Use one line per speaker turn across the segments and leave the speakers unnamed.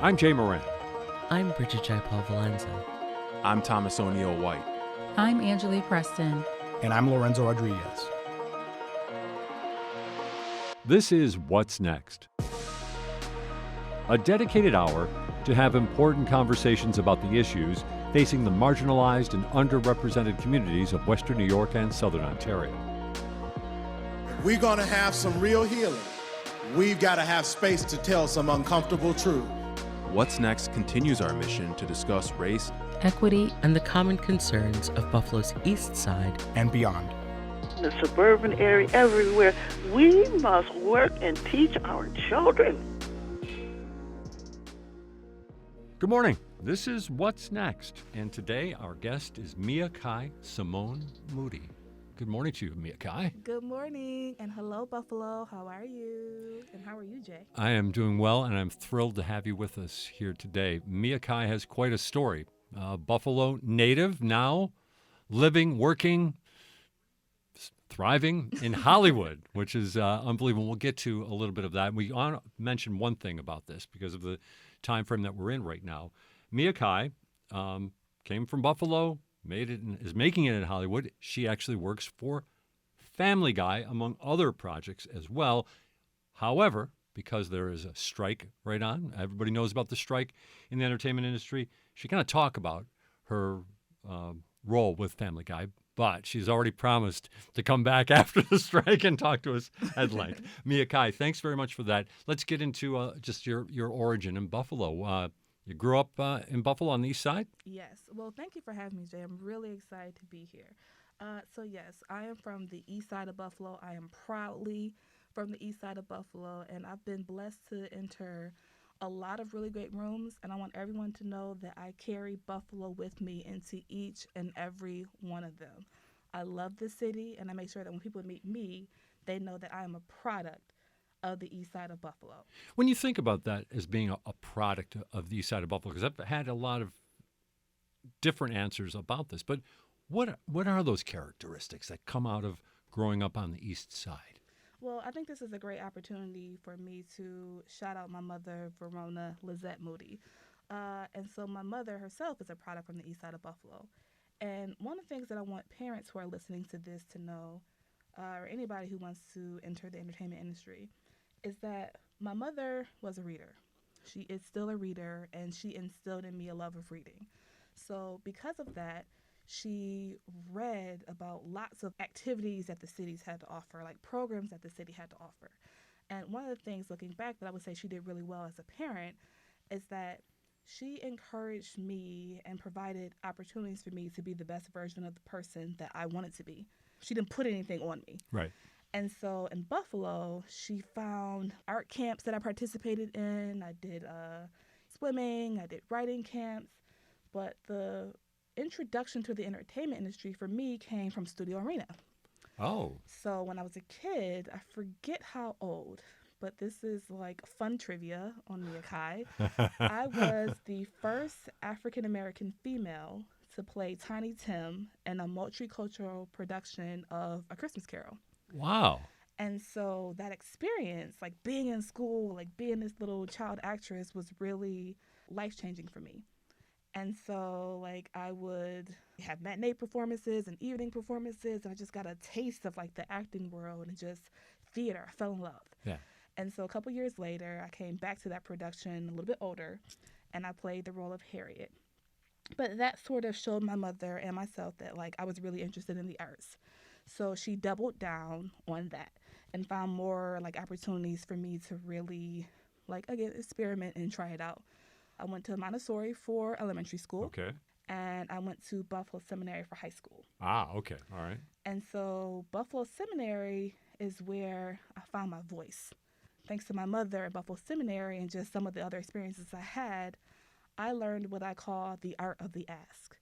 I'm Jay Moran.
I'm Bridget J. Valenza.
I'm Thomas O'Neill White.
I'm Angelique Preston.
And I'm Lorenzo Rodriguez.
This is What's Next, a dedicated hour to have important conversations about the issues facing the marginalized and underrepresented communities of Western New York and Southern Ontario.
We're going to have some real healing. We've got to have space to tell some uncomfortable truth.
What's Next continues our mission to discuss race,
equity, and the common concerns of Buffalo's East Side
and beyond.
In the suburban area, everywhere, we must work and teach our children.
Good morning. This is What's Next, and today our guest is Kai Simonne Moody. Good morning to you, Kai.
Good morning, and hello, Buffalo. How are you? And how are you, Jay?
I am doing well, and I'm thrilled to have you with us here today. Kai has quite a story. Buffalo native, now living, working, thriving in Hollywood, which is unbelievable. We'll get to a little bit of that. We want to mention one thing about this because of the time frame that we're in right now. Kai came from Buffalo, is making it in Hollywood. She actually works for Family Guy, among other projects as well. However, because there is a strike right on, everybody knows about the strike in the entertainment industry, she kind of talk about her role with Family Guy, but she's already promised to come back after the strike and talk to us at length. Kai, thanks very much for that. Let's get into just your origin in Buffalo. You grew up in Buffalo on the east side?
Yes. Well, thank you for having me, Jay. I'm really excited to be here. So, yes, I am from the east side of Buffalo. I am proudly from the east side of Buffalo, and I've been blessed to enter a lot of really great rooms, and I want everyone to know that I carry Buffalo with me into each and every one of them. I love the city, and I make sure that when people meet me, they know that I am a product of the east side of Buffalo.
When you think about that as being a product of the east side of Buffalo, because I've had a lot of different answers about this, but what are those characteristics that come out of growing up on the east side?
Well, I think this is a great opportunity for me to shout out my mother, Verona Lizette Moody. And so my mother herself is a product from the east side of Buffalo. And one of the things that I want parents who are listening to this to know, or anybody who wants to enter the entertainment industry, is that my mother was a reader. She is still a reader, and she instilled in me a love of reading. So because of that, she read about lots of activities that the cities had to offer, like programs that the city had to offer. And one of the things, looking back, that I would say she did really well as a parent is that she encouraged me and provided opportunities for me to be the best version of the person that I wanted to be. She didn't put anything on me.
Right.
And so in Buffalo, she found art camps that I participated in. I did swimming, I did writing camps. But the introduction to the entertainment industry for me came from Studio Arena.
Oh.
So when I was a kid, I forget how old, but this is like fun trivia on Kai. I was the first African-American female to play Tiny Tim in a multicultural production of A Christmas Carol.
Wow.
And so that experience, like being in school, like being this little child actress, was really life-changing for me. And so, like, I would have matinee performances and evening performances, and I just got a taste of, like, the acting world and just theater. I fell in love.
Yeah.
And so a couple years later, I came back to that production a little bit older, and I played the role of Harriet. But that sort of showed my mother and myself that, like, I was really interested in the arts. So she doubled down on that and found more, like, opportunities for me to really, like, again, experiment and try it out. I went to Montessori for elementary school.
Okay.
And I went to Buffalo Seminary for high school.
Ah, okay. All right.
And so Buffalo Seminary is where I found my voice. Thanks to my mother at Buffalo Seminary and just some of the other experiences I had, I learned what I call the art of the ask.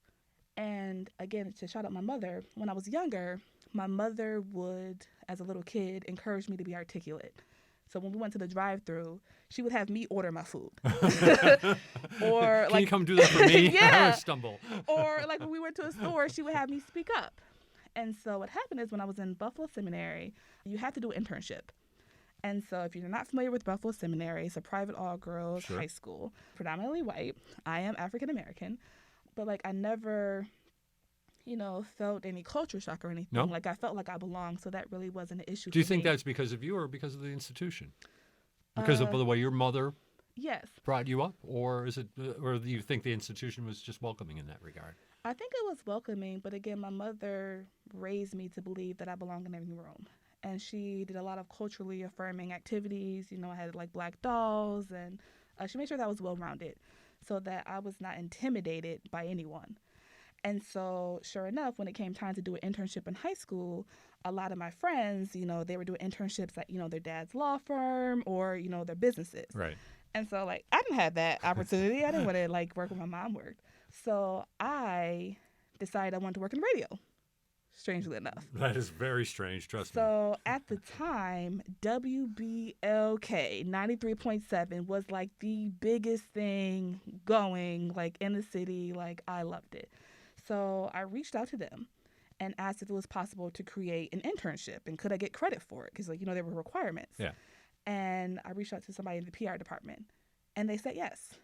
And again, to shout out my mother, when I was younger, my mother would, as a little kid, encourage me to be articulate. So when we went to the drive-thru, she would have me order my food. Or
Can you come do that for me?
Yeah.
I stumble.
Or like when we went to a store, she would have me speak up. And so what happened is when I was in Buffalo Seminary, you had to do an internship. And so if you're not familiar with Buffalo Seminary, it's a private all-girls
Sure.
high school, predominantly white. I am African-American, but like I never, felt any culture shock or anything.
No?
Like I felt like I belonged, so that really wasn't an issue
Do you
for
think
me.
that's because of you or because of the institution? Because of the way your mother
Yes.
brought you up, or is it, or do you think the institution was just welcoming in that regard?
I think it was welcoming, but again, my mother raised me to believe that I belong in every room. And she did a lot of culturally affirming activities. I had like black dolls, and she made sure that I was well-rounded so that I was not intimidated by anyone. And so, sure enough, when it came time to do an internship in high school, a lot of my friends, they were doing internships at, their dad's law firm or, their businesses.
Right.
And so, like, I didn't have that opportunity. I didn't want to, like, work where my mom worked. So I decided I wanted to work in radio, strangely enough.
That is very strange, trust me.
So at the time, WBLK 93.7 was, like, the biggest thing going, like, in the city. Like, I loved it. So I reached out to them and asked if it was possible to create an internship and could I get credit for it? Because, like, there were requirements.
Yeah.
And I reached out to somebody in the PR department, and they said yes.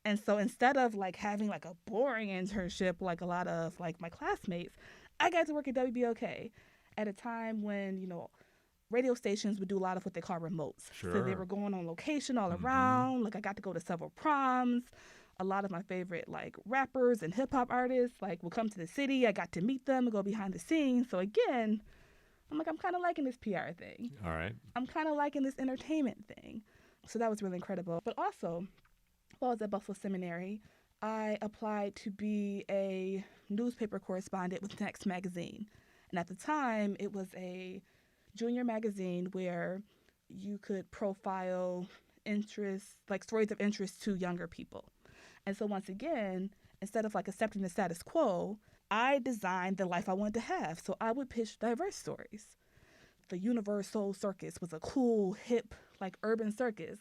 And so instead of, like, having, like, a boring internship like a lot of, like, my classmates, I got to work at WBLK at a time when, radio stations would do a lot of what they call remotes.
Sure.
So they were going on location all around. Like, I got to go to several proms. A lot of my favorite, like, rappers and hip-hop artists, like, would come to the city. I got to meet them and go behind the scenes. So, again, I'm kind of liking this PR thing.
All right.
I'm kind of liking this entertainment thing. So that was really incredible. But also, while I was at Buffalo Seminary, I applied to be a newspaper correspondent with Next Magazine. And at the time, it was a junior magazine where you could profile interests, like stories of interest to younger people. And so once again, instead of, like, accepting the status quo, I designed the life I wanted to have. So I would pitch diverse stories. The Universal Circus was a cool, hip, like, urban circus.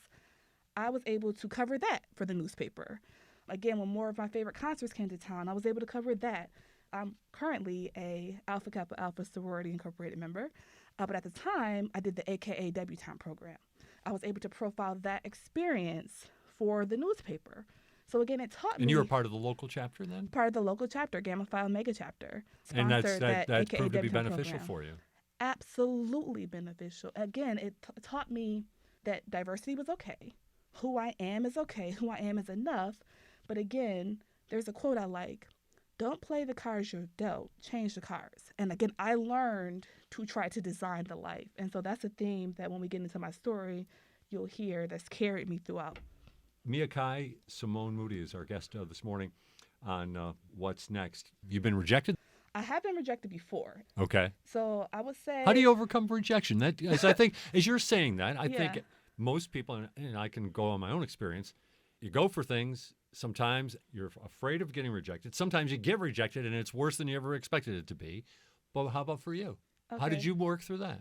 I was able to cover that for the newspaper. Again, when more of my favorite concerts came to town, I was able to cover that. I'm currently a Alpha Kappa Alpha Sorority Incorporated member. But at the time, I did the AKA Debutante program. I was able to profile that experience for the newspaper. So again, it taught me.
And you were part of the local chapter then?
Part of the local chapter, Gamma Phi Omega chapter.
And that's
Sponsored
proved to be
Debutante
beneficial
program.
for you.
Absolutely beneficial. Again, it taught me that diversity was okay. Who I am is okay. Who I am is enough. But again, there's a quote I like. Don't play the cards you're dealt, change the cards. And again, I learned to try to design the life. And so that's a theme that when we get into my story, you'll hear that's carried me throughout.
Kai Simonne Moody is our guest this morning on What's Next. You've been rejected?
I have been rejected before.
Okay.
So I would say.
How do you overcome rejection? That is, I think, as you're saying that, I
Yeah.
think most people, and I can go on my own experience, you go for things. Sometimes you're afraid of getting rejected. Sometimes you get rejected and it's worse than you ever expected it to be. But how about for you? How did
Okay.
you work through that?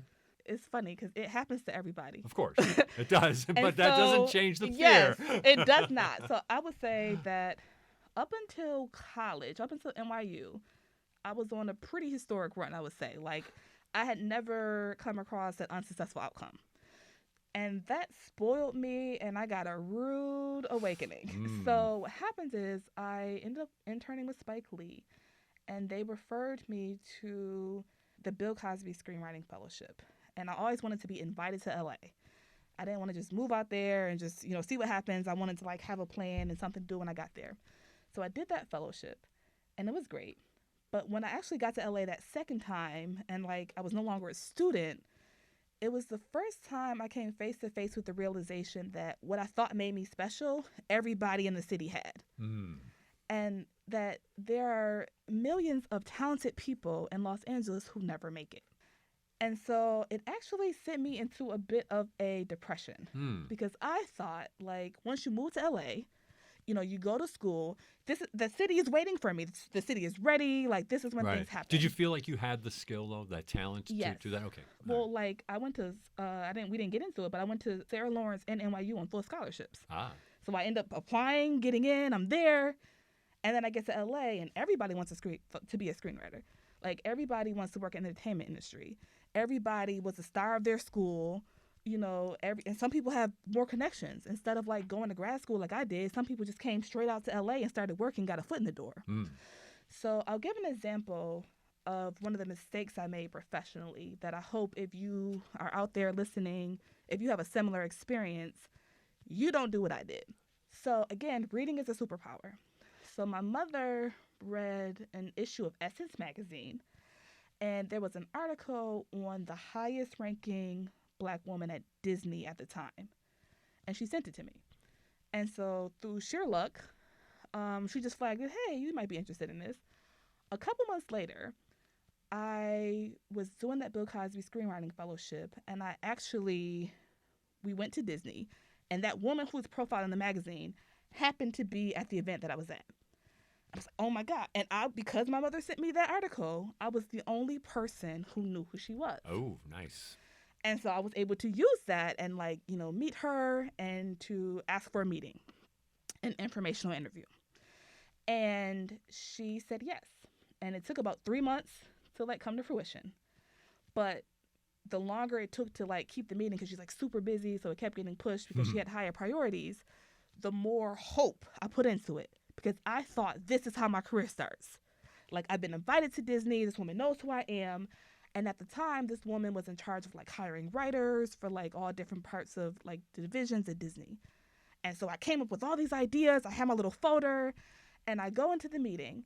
It's funny because it happens to everybody.
Of course, it does. But
And
that doesn't
so,
change the fear.
Yes, it does not. So I would say that up until college, up until NYU, I was on a pretty historic run, I would say. Like, I had never come across an unsuccessful outcome. And that spoiled me, and I got a rude awakening. So what happens is I ended up interning with Spike Lee, and they referred me to the Bill Cosby Screenwriting Fellowship. And I always wanted to be invited to LA. I didn't want to just move out there and just, see what happens. I wanted to, like, have a plan and something to do when I got there. So I did that fellowship, and it was great. But when I actually got to LA that second time, and, like, I was no longer a student, it was the first time I came face to face with the realization that what I thought made me special, everybody in the city had. And that there are millions of talented people in Los Angeles who never make it. And so it actually sent me into a bit of a depression because I thought, like, once you move to LA, you go to school, the city is waiting for me. The city is ready. Like, this is when things happen.
Did you feel like you had the skill, though, that talent
Yes.
to do that? Okay.
Well, like, I went to, we didn't get into it, but I went to Sarah Lawrence and NYU on full scholarships. So I end up applying, getting in, I'm there. And then I get to LA, and everybody wants to be a screenwriter. Like, everybody wants to work in the entertainment industry. Everybody was the star of their school. and some people have more connections. Instead of like going to grad school like I did, some people just came straight out to LA and started working, got a foot in the door. So I'll give an example of one of the mistakes I made professionally that I hope if you are out there listening, if you have a similar experience, you don't do what I did. So again, reading is a superpower. So my mother read an issue of Essence magazine, and there was an article on the highest ranking Black woman at Disney at the time, and she sent it to me. And so through sheer luck, she just flagged it, hey, you might be interested in this. A couple months later, I was doing that Bill Cosby screenwriting fellowship, and we went to Disney, and that woman who was profiled in the magazine happened to be at the event that I was at. I was like, oh my God. And because my mother sent me that article, I was the only person who knew who she was.
Oh, nice.
And so I was able to use that and meet her and to ask for a meeting, an informational interview. And she said yes. And it took about 3 months to come to fruition. But the longer it took to keep the meeting, because she's super busy, so it kept getting pushed because she had higher priorities, the more hope I put into it, because I thought this is how my career starts. I've been invited to Disney, this woman knows who I am. And at the time, this woman was in charge of hiring writers for all different parts of the divisions at Disney. And so I came up with all these ideas. I had my little folder, and I go into the meeting,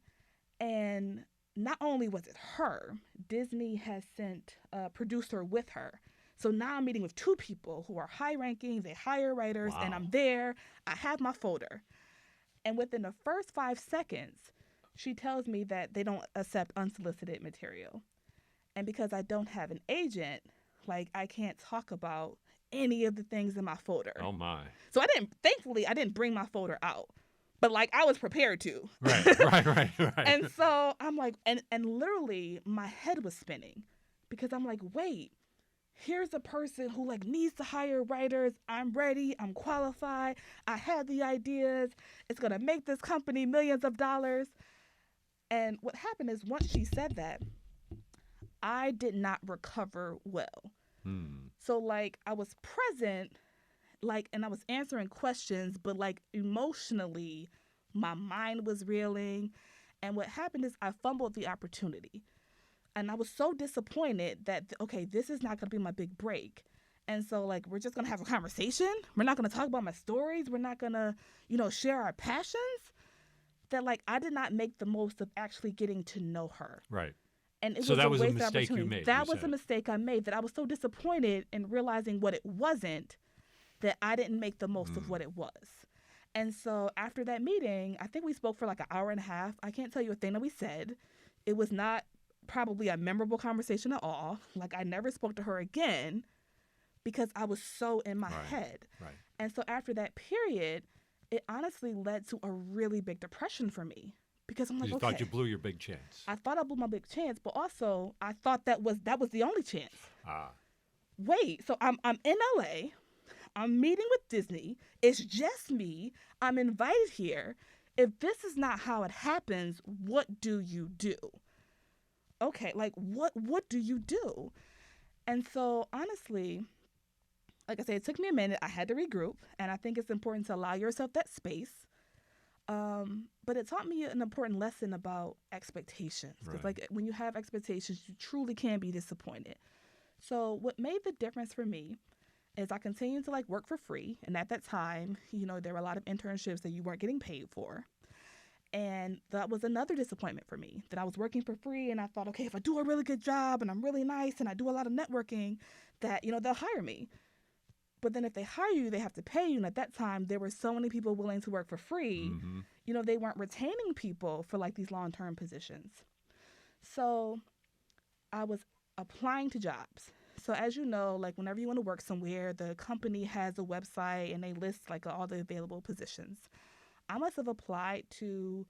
and not only was it her, Disney has sent a producer with her. So now I'm meeting with 2 people who are high ranking, they hire writers, and I'm there. I have my folder. And within the first 5 seconds, she tells me that they don't accept unsolicited material. And because I don't have an agent, I can't talk about any of the things in my folder.
Oh my.
So thankfully I didn't bring my folder out. But I was prepared to.
Right.
And so I'm and literally my head was spinning, because I'm wait, here's a person who needs to hire writers. I'm ready. I'm qualified. I have the ideas. It's going to make this company millions of dollars. And what happened is once she said that, I did not recover well. So I was present, and I was answering questions, but emotionally, my mind was reeling. And what happened is I fumbled the opportunity. And I was so disappointed that, okay, this is not going to be my big break. And so, we're just going to have a conversation. We're not going to talk about my stories. We're not going to, share our passions. That, I did not make the most of actually getting to know her.
Right.
And it
so
was
that
a
was a
waste
mistake you made.
That was a mistake I made, that I was so disappointed in realizing what it wasn't, that I didn't make the most of what it was. And so after that meeting, I think we spoke for an hour and a half. I can't tell you a thing that we said. It was not probably a memorable conversation at all. I never spoke to her again because I was so in my head.
Right.
And so after that period, it honestly led to a really big depression for me. Because I'm
you thought you blew your big chance.
I thought I blew my big chance, but also I thought that was the only chance. Wait, so I'm in LA, I'm meeting with Disney, it's just me, I'm invited here. If this is not how it happens, what do you do? Okay, what do you do? And so honestly, like I said, it took me a minute. I had to regroup, and I think it's important to allow yourself that space. But it taught me an important lesson about expectations. Because when you have expectations, you truly can be disappointed. So what made the difference for me is I continued to work for free. And at that time, there were a lot of internships that you weren't getting paid for. And that was another disappointment for me, that I was working for free. And I thought, okay, if I do a really good job and I'm really nice and I do a lot of networking, that, they'll hire me. But then if they hire you, they have to pay you. And at that time, there were so many people willing to work for free. They weren't retaining people for these long-term positions. So I was applying to jobs. So as you know, whenever you want to work somewhere, the company has a website and they list all the available positions. I must have applied to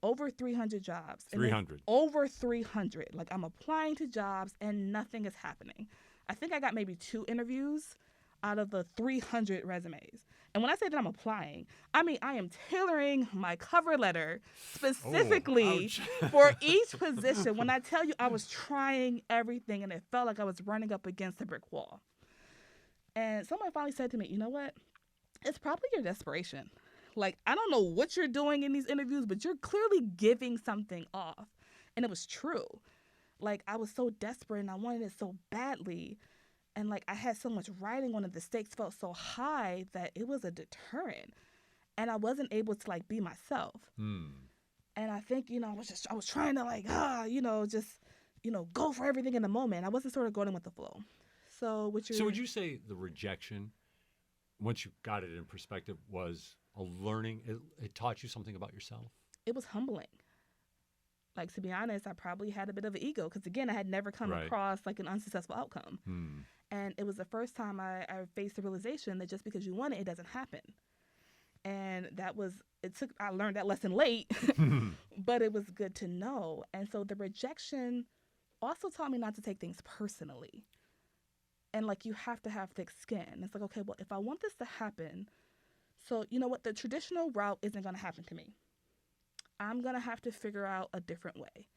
over 300 jobs.
300.
Over 300. I'm applying to jobs and nothing is happening. I think I got maybe 2 interviews out of the 300 resumes. And when I say that I'm applying, I mean I am tailoring my cover letter specifically for each position. When I tell you I was trying everything and it felt like I was running up against a brick wall. And someone finally said to me, you know what? It's probably your desperation. Like, I don't know what you're doing in these interviews, but you're clearly giving something off. And it was true. Like, I was so desperate and I wanted it so badly. And, like, I had so much writing on it. The stakes felt so high that it was a deterrent. And I wasn't able to, like, be myself. And I think, I was trying to, like, go for everything in the moment. I wasn't sort of going with the flow. So would you say the rejection, once you got it in perspective, was a learning? It taught you something about yourself? It was humbling. Like, to be honest, I probably had a bit of an ego because, again, I had never come across, like, an unsuccessful outcome. And it was the first time I faced the realization that just because you want it, it doesn't happen. And I learned that lesson late, but it was good to know. And so the rejection also taught me not to take things personally. And, like, you have to have thick skin. It's like, okay, well, if I want this to happen, so you know what? The traditional route isn't going to happen to me. I'm going to have to figure out a different way.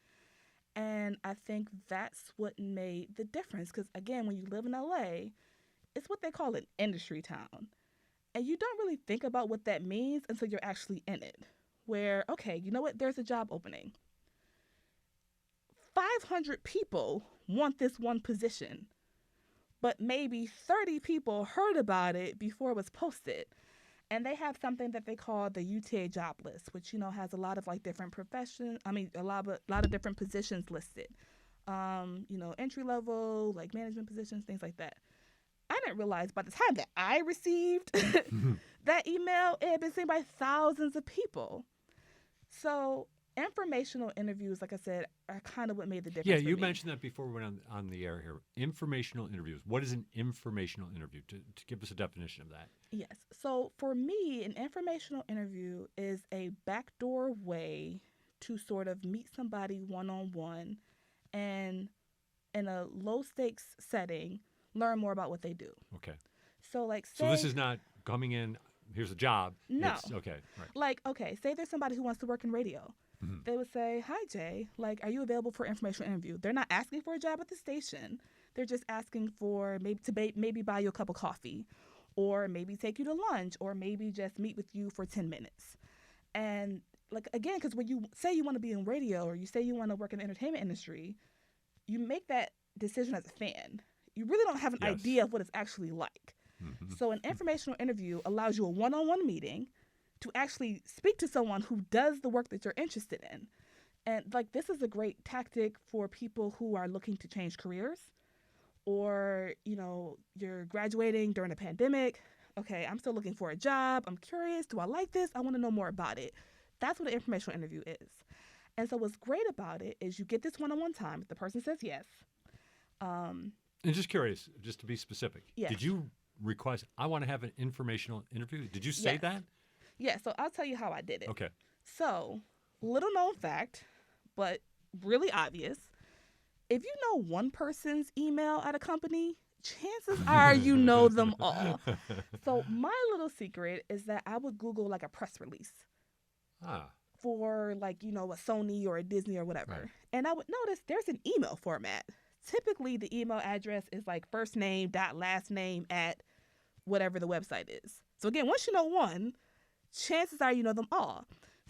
And I think that's what made the difference. Because, again, when you live in LA, it's what they call an industry town. And you don't really think about what that means until you're actually in it. Where, okay, you know what? There's a job opening. 500 people want this one position. But maybe 30 people heard about it before it was posted. And they have something that they call the UTA job list, which, has a lot of, like, different a lot of different positions listed. Entry level, like, management positions, things like that. I didn't realize by the time that I received that email, it had been seen by thousands of people. So informational interviews, like I said, are kind of what made the difference. Yeah, you mentioned that before we went on the air here. Informational interviews. What is an informational interview? To give us a definition of that. Yes. So for me, an informational interview is a backdoor way to sort of meet somebody one-on-one and in a low-stakes setting, learn more about what they do. Okay. So, like, say... So this is not coming in, here's a job. No. Okay, right. Like, okay, say there's somebody who wants to work in radio. They would say, hi, Jay, like, are you available for an informational interview? They're not asking for a job at the station. They're just asking for maybe buy you a cup of coffee or maybe take you to lunch or maybe just meet with you for 10 minutes. And, like, again, because when you say you want to be in radio or you say you want to work in the entertainment industry, you make that decision as a fan. You really don't have an idea of what it's actually like. So an informational interview allows you a one-on-one meeting to actually speak to someone who does the work that you're interested in. And, like, this is a great tactic for people who are looking to change careers or, you're graduating during a pandemic. Okay, I'm still looking for a job. I'm curious. Do I like this? I want to know more about it. That's what an informational interview is. And so what's great about it is you get this one-on-one time. If the person says yes. And just curious, just to be specific, did you request, I want to have an informational interview? Did you say that? Yeah, so I'll tell you how I did it. Okay. So, little known fact, but really obvious. If you know one person's email at a company, chances are you know them all. So my little secret is that I would Google, like, a press release for, like, a Sony or a Disney or whatever. Right. And I would notice there's an email format. Typically, the email address is, like, first name dot last name at whatever the website is. So, again, once you know one, chances are you know them all.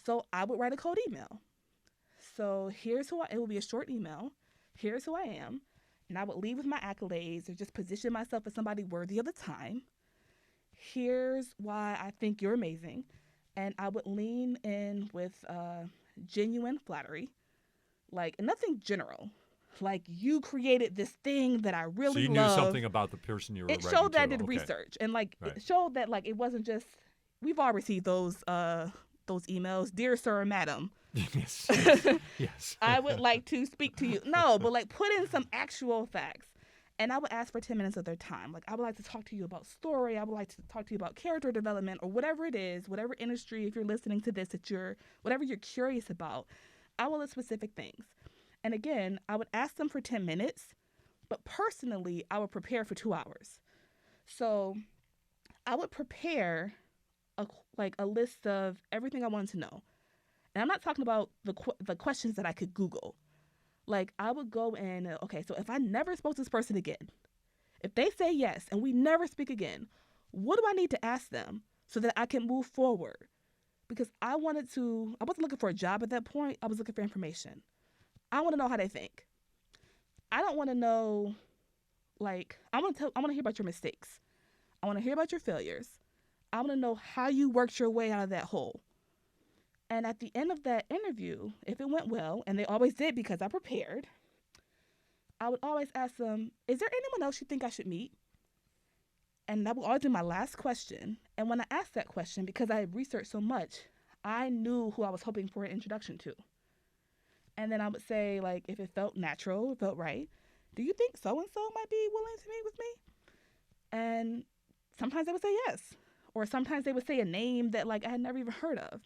So I would write a cold email. So it will be a short email. Here's who I am. And I would leave with my accolades or just position myself as somebody worthy of the time. Here's why I think you're amazing. And I would lean in with genuine flattery. Like, nothing general. Like, you created this thing that I really love. So you knew something about the person you were writing to. It showed that I did research. And, like, it showed that, like, it wasn't just... We've all received those emails. Dear sir or madam. Yes. Yes. I would like to speak to you. No, but, like, put in some actual facts. And I would ask for 10 minutes of their time. Like, I would like to talk to you about story. I would like to talk to you about character development or whatever it is, whatever industry, if you're listening to this, whatever you're curious about. I will list specific things. And again, I would ask them for 10 minutes, but personally, I would prepare for 2 hours. So I would prepare a list of everything I wanted to know. And I'm not talking about the questions that I could Google. Like, I would go in, okay, so if I never spoke to this person again, If they say yes and we never speak again, what do I need to ask them so that I can move forward? Because I wasn't looking for a job at that point. I was looking for information. I want to know how they think. I don't want to know, like, I want to hear about your mistakes. I want to hear about your failures. I want to know how you worked your way out of that hole. And at the end of that interview, if it went well, and they always did because I prepared, I would always ask them, is there anyone else you think I should meet? And that would always be my last question. And when I asked that question, because I had researched so much, I knew who I was hoping for an introduction to. And then I would say, like, if it felt natural, it felt right, do you think so-and-so might be willing to meet with me? And sometimes they would say yes. Or sometimes they would say a name that, like, I had never even heard of.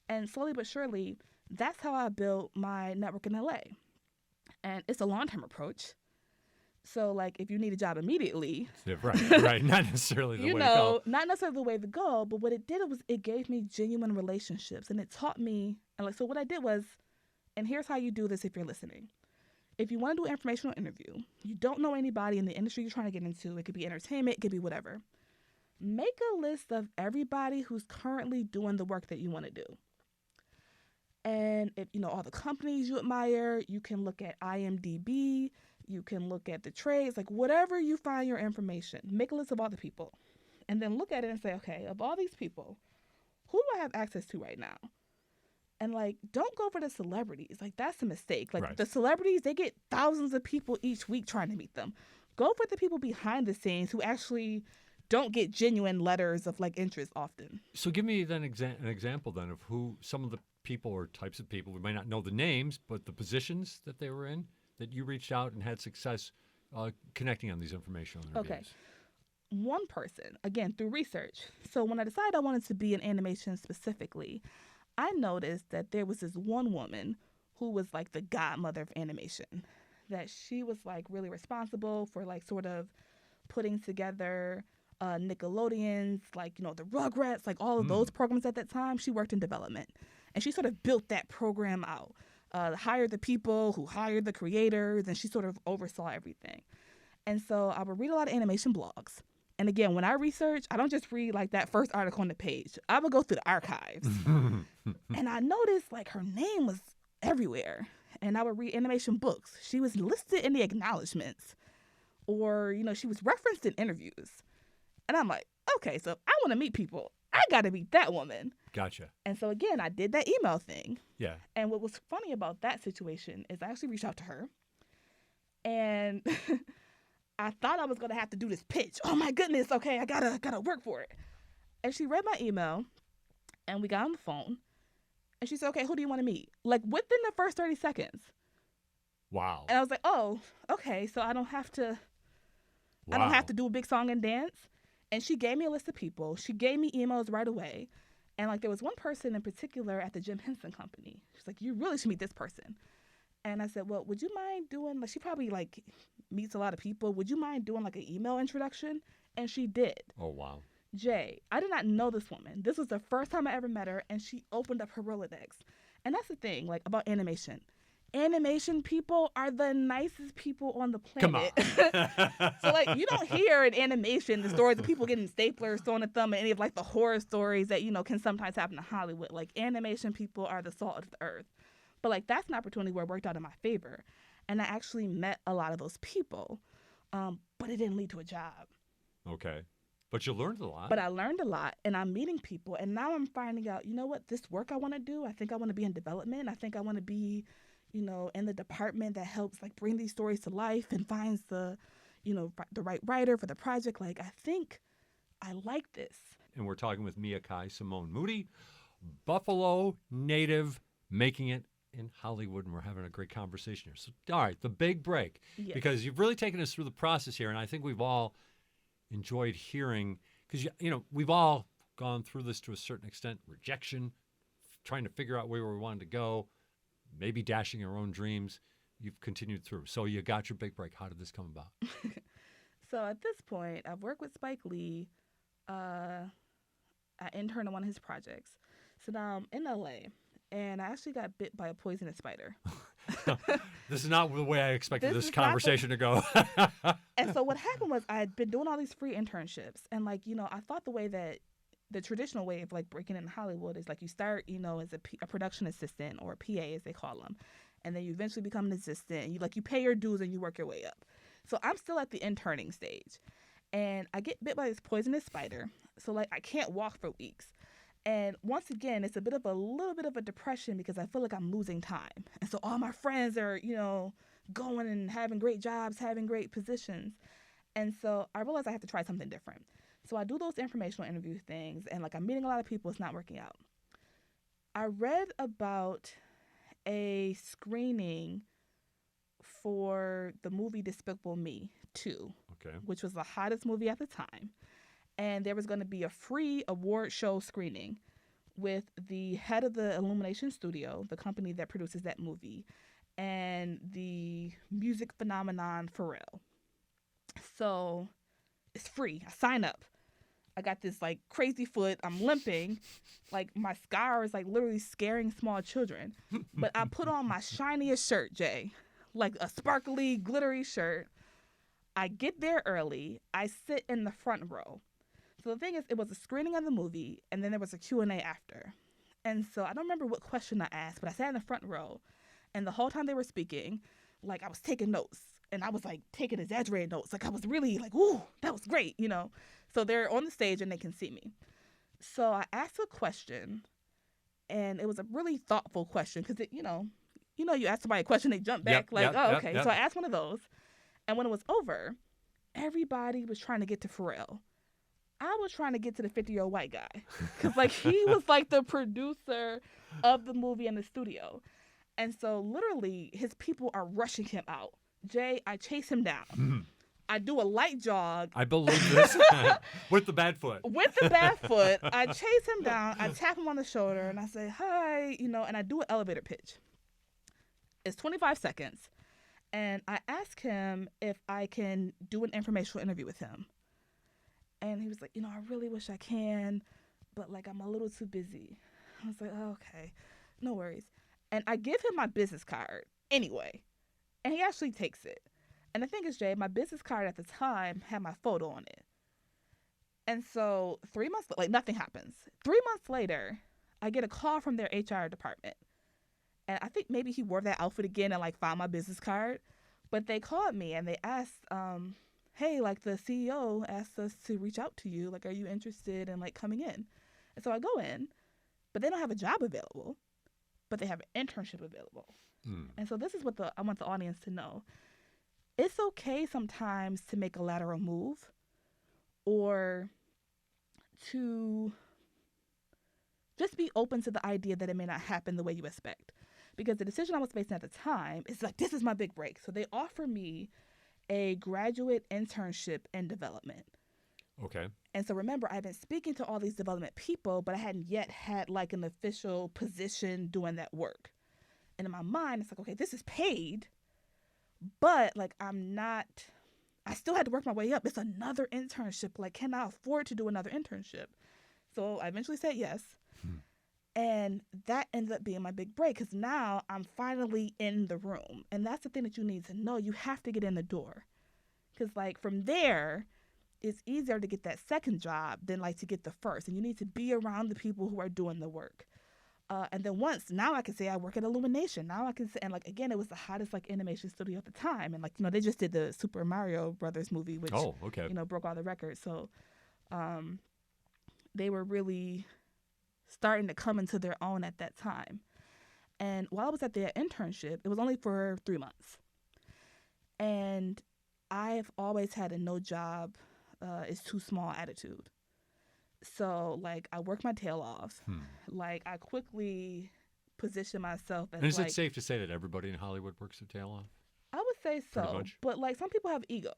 And slowly but surely, that's how I built my network in LA. And it's a long-term approach. So, like, if you need a job immediately.
Yeah, right. Not necessarily the way to go.
Not necessarily the way to go, but what it did was it gave me genuine relationships. And it taught me, and like, so what I did was, and here's how you do this if you're listening. If you want to do an informational interview, you don't know anybody in the industry you're trying to get into. It could be entertainment, it could be whatever. Make a list of everybody who's currently doing the work that you want to do. And if you know all the companies you admire, you can look at IMDb, you can look at the trades, like whatever you find your information, make a list of all the people. And then look at it and say, okay, of all these people, who do I have access to right now? And like, don't go for the celebrities. Like, that's a mistake. Like, the celebrities, they get thousands of people each week trying to meet them. Go for the people behind the scenes who actually don't get genuine letters of like interest often.
So give me then an example then of who some of the people or types of people, we might not know the names, but the positions that they were in, that you reached out and had success connecting on these informational interviews.
Okay. One person, again, through research. So when I decided I wanted to be in animation specifically, I noticed that there was this one woman who was like the godmother of animation, that she was like really responsible for like sort of putting together Nickelodeon's, like, you know, the Rugrats, like all of those programs at that time. She worked in development and she sort of built that program out, hired the people who hired the creators, and she sort of oversaw everything. And so I would read a lot of animation blogs. And again, when I research, I don't just read like that first article on the page. I would go through the archives. And I noticed like her name was everywhere. And I would read animation books. She was listed in the acknowledgments, or, you know, she was referenced in interviews. And I'm like, okay, so I want to meet people. I got to meet that woman.
Gotcha.
And so again, I did that email thing.
Yeah.
And what was funny about that situation is I actually reached out to her. And I thought I was going to have to do this pitch. Oh my goodness. Okay, I gotta work for it. And she read my email and we got on the phone and she said, okay, who do you want to meet? Like within the first 30 seconds.
Wow.
And I was like, oh, okay. So I don't have to do a big song and dance. And she gave me a list of people. She gave me emails right away. And like there was one person in particular at the Jim Henson Company. She's like, you really should meet this person. And I said, well, would you mind doing, like, she probably like meets a lot of people. Would you mind doing like an email introduction? And she did.
Oh, wow.
Jay, I did not know this woman. This was the first time I ever met her, and she opened up her Rolodex. And that's the thing, like, about animation. Animation people are the nicest people on the planet.
Come on.
So, like, you don't hear in animation the stories of people getting staplers thrown at them and any of, like, the horror stories that, you know, can sometimes happen in Hollywood. Like, animation people are the salt of the earth. But, like, that's an opportunity where it worked out in my favor. And I actually met a lot of those people, but it didn't lead to a job.
Okay. But you learned a lot.
But I learned a lot, and I'm meeting people, and now I'm finding out, you know what, this work I want to do, I think I want to be in development. I think I want to be, you know, in the department that helps, like, bring these stories to life and finds the, you know, the right writer for the project. Like, I think I like this.
And we're talking with Kai Simonne Moody, Buffalo native, making it in Hollywood, and we're having a great conversation here. So, all right, the big break.
Yes.
Because you've really taken us through the process here, and I think we've all enjoyed hearing, because, you know, we've all gone through this to a certain extent, rejection, trying to figure out where we wanted to go, maybe dashing our own dreams. You've continued through. So you got your big break. How did this come about?
So at this point, I've worked with Spike Lee. I interned on one of his projects. So now I'm in LA, and I actually got bit by a poisonous spider.
This is not the way I expected
This
this
is not the-
conversation to go.
And so what happened was I had been doing all these free internships, and like, I thought the way that the traditional way of like breaking in Hollywood is like you start, as a production assistant or a PA as they call them, and then you eventually become an assistant. And you pay your dues and you work your way up. So I'm still at the interning stage, and I get bit by this poisonous spider. So like I can't walk for weeks. And once again, it's a little bit of a depression because I feel like I'm losing time. And so all my friends are, going and having great jobs, having great positions. And so I realized I have to try something different. So I do those informational interview things, and like I'm meeting a lot of people, it's not working out. I read about a screening for the movie Despicable Me 2,
Okay.
which was the hottest movie at the time. And there was going to be a free award show screening with the head of the Illumination Studio, the company that produces that movie, and the music phenomenon Pharrell. So it's free. I sign up. I got this like crazy foot. I'm limping. Like my scar is like literally scaring small children. But I put on my shiniest shirt, Jay, like a sparkly, glittery shirt. I get there early. I sit in the front row. So the thing is, it was a screening of the movie, and then there was a Q&A after. And so I don't remember what question I asked, but I sat in the front row, and the whole time they were speaking, like I was taking notes, and I was like taking exaggerated notes. Like I was really like, ooh, that was great, So they're on the stage and they can see me. So I asked a question, and it was a really thoughtful question because you ask somebody a question, they jump back okay.
Yep.
So I asked one of those, and when it was over, everybody was trying to get to Pharrell. I was trying to get to the 50-year-old white guy because like he was like the producer of the movie in the studio. And so literally his people are rushing him out. Jay, I chase him down. I do a light jog.
I believe this. With the bad foot.
With the bad foot, I chase him down. I tap him on the shoulder and I say, hi, and I do an elevator pitch. It's 25 seconds. And I ask him if I can do an informational interview with him. And he was like, I really wish I can, but like I'm a little too busy. I was like, oh, okay, no worries. And I give him my business card anyway. And he actually takes it. And the thing is, Jay, my business card at the time had my photo on it. And so 3 months, nothing happens. 3 months later, I get a call from their HR department. And I think maybe he wore that outfit again and found my business card. But they called me and they asked, hey, the CEO asked us to reach out to you. Are you interested in coming in? And so I go in, but they don't have a job available, but they have an internship available. And so this is what I want the audience to know. It's okay sometimes to make a lateral move or to just be open to the idea that it may not happen the way you expect. Because the decision I was facing at the time is this is my big break. So they offer me a graduate internship in development.
Okay.
And so remember, I've been speaking to all these development people, but I hadn't yet had an official position doing that work. And in my mind, it's okay, this is paid, but I still had to work my way up. It's another internship. Can I afford to do another internship? So I eventually said yes. And that ended up being my big break because now I'm finally in the room. And that's the thing that you need to know. You have to get in the door. Because from there, it's easier to get that second job than to get the first. And you need to be around the people who are doing the work. And then now I can say I work at Illumination. Now I can say, and again, it was the hottest animation studio at the time. And they just did the Super Mario Brothers movie, which, broke all the records. So they were really starting to come into their own at that time. And while I was at their internship, it was only for 3 months. And I've always had a no job is too small attitude. So I worked my tail off. I quickly positioned myself as
And is it safe to say that everybody in Hollywood works their tail off?
I would say so, but some people have ego.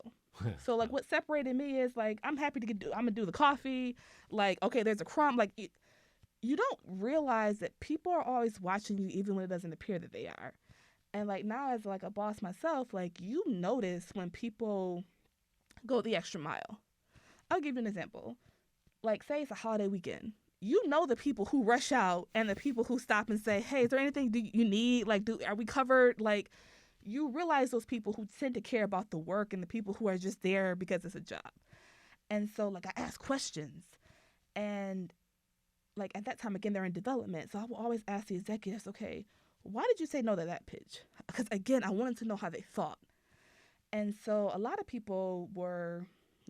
So what separated me is I'm happy I'm gonna do the coffee. Okay, there's a crumb. You don't realize that people are always watching you even when it doesn't appear that they are. And now as a boss myself, you notice when people go the extra mile. I'll give you an example. Say it's a holiday weekend you know the people who rush out and the people who stop and say, hey, is there anything you need? Like, are we covered? Like, you realize those people who tend to care about the work and the people who are just there because it's a job. And so, like, I ask questions. And, like, at that time, again, they're in development. So I will always ask the executives, okay, why did you say no to that pitch? Because, again, I wanted to know how they thought. And so a lot of people were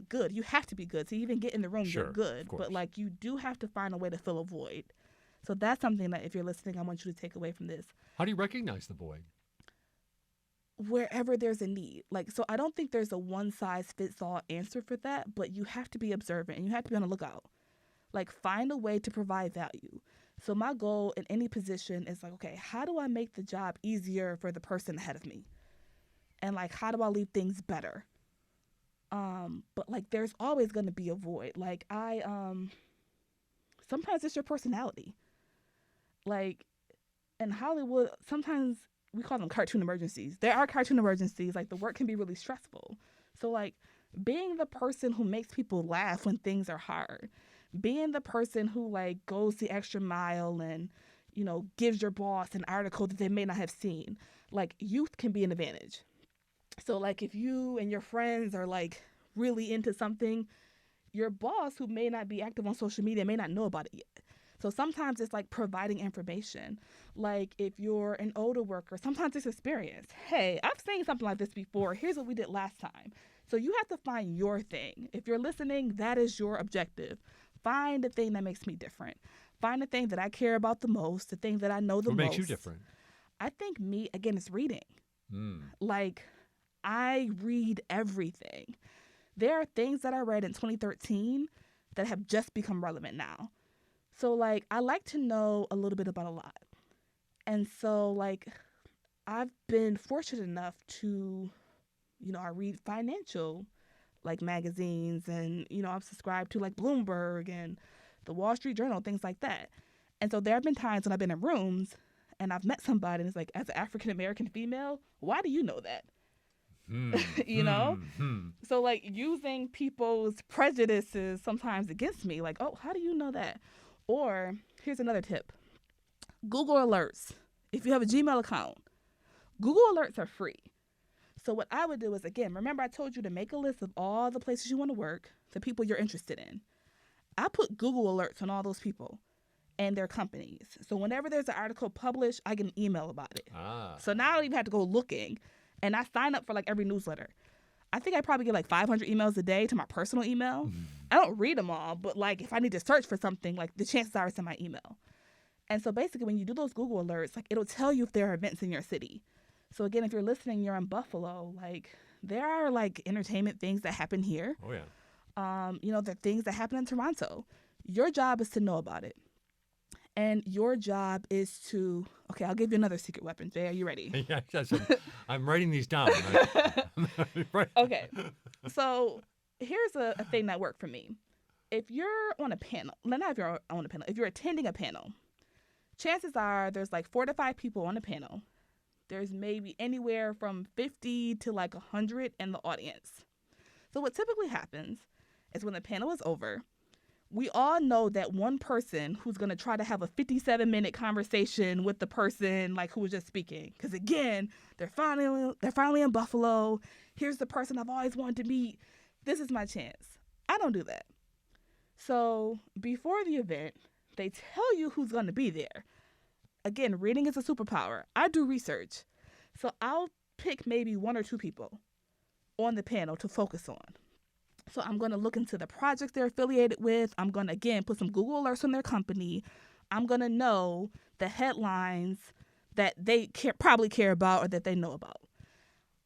good. You have to be good. To even get in the room,
Sure,
you're good. But, like, you do have to find a way to fill a void. So that's something that, if you're listening, I want you to take away from this.
How do you recognize the void?
Wherever there's a need. Like, so I don't think there's a one-size-fits-all answer for that, but you have to be observant and you have to be on the lookout. Like, find a way to provide value. So my goal in any position is like, okay, how do I make the job easier for the person ahead of me? And, like, how do I leave things better? But, like, there's always going to be a void. Like, sometimes it's your personality. Like, in Hollywood, sometimes we call them cartoon emergencies. There are cartoon emergencies. Like, the work can be really stressful. So, like, being the person who makes people laugh when things are hard, being the person who, like, goes the extra mile and, you know, gives your boss an article that they may not have seen. Like, youth can be an advantage. So, like, if you and your friends are, like, really into something, your boss, who may not be active on social media, may not know about it yet. So sometimes it's like providing information. Like, if you're an older worker, sometimes it's experience. Hey, I've seen something like this before. Here's what we did last time. So you have to find your thing. If you're listening, that is your objective. Find the thing that makes me different. Find the thing that I care about the most, the thing that I know the most.
What makes you different?
I think it's reading. Like, I read everything. There are things that I read in 2013 that have just become relevant now. So, like, I like to know a little bit about a lot. And so, like, I've been fortunate enough to, you know, I read financial, like, magazines, and, you know, I've subscribed to, like, Bloomberg and the Wall Street Journal, things like that. And so there have been times when I've been in rooms and I've met somebody and it's like, as an African-American female, why do you know that? You know? So, like, using people's prejudices sometimes against me, like, oh, how do you know that? Or here's another tip. Google Alerts. If you have a Gmail account, Google Alerts are free. So what I would do is, again, remember I told you to make a list of all the places you want to work, the people you're interested in. I put Google Alerts on all those people and their companies. So whenever there's an article published, I get an email about it. So now I don't even have to go looking. And I sign up for, like, every newsletter. I think I probably get, like, 500 emails a day to my personal email. I don't read them all, but, like, if I need to search for something, like, the chances are it's in my email. And so basically when you do those Google Alerts, like, it'll tell you if there are events in your city. So, again, if you're listening, you're in Buffalo, like, there are, like, entertainment things that happen here.
Oh, yeah.
You know, there are things that happen in Toronto. Your job is to know about it. And your job is to, okay, I'll give you another secret weapon. Jay, are you ready?
Yes, I'm writing these down. Right.
Okay. So here's a thing that worked for me. If you're on a panel, not if you're on a panel, if you're attending a panel, chances are there's like 4 to 5 people on the panel. There's maybe anywhere from 50 to like 100 in the audience. So what typically happens is when the panel is over, we all know that one person who's going to try to have a 57-minute conversation with the person, like, who was just speaking. Because, again, they're finally in Buffalo. Here's the person I've always wanted to meet. This is my chance. I don't do that. So before the event, they tell you who's going to be there. Again, reading is a superpower. I do research. So I'll pick maybe 1 or 2 people on the panel to focus on. So I'm going to look into the projects they're affiliated with. I'm going to, again, put some Google Alerts on their company. I'm going to know the headlines that they probably care about or that they know about.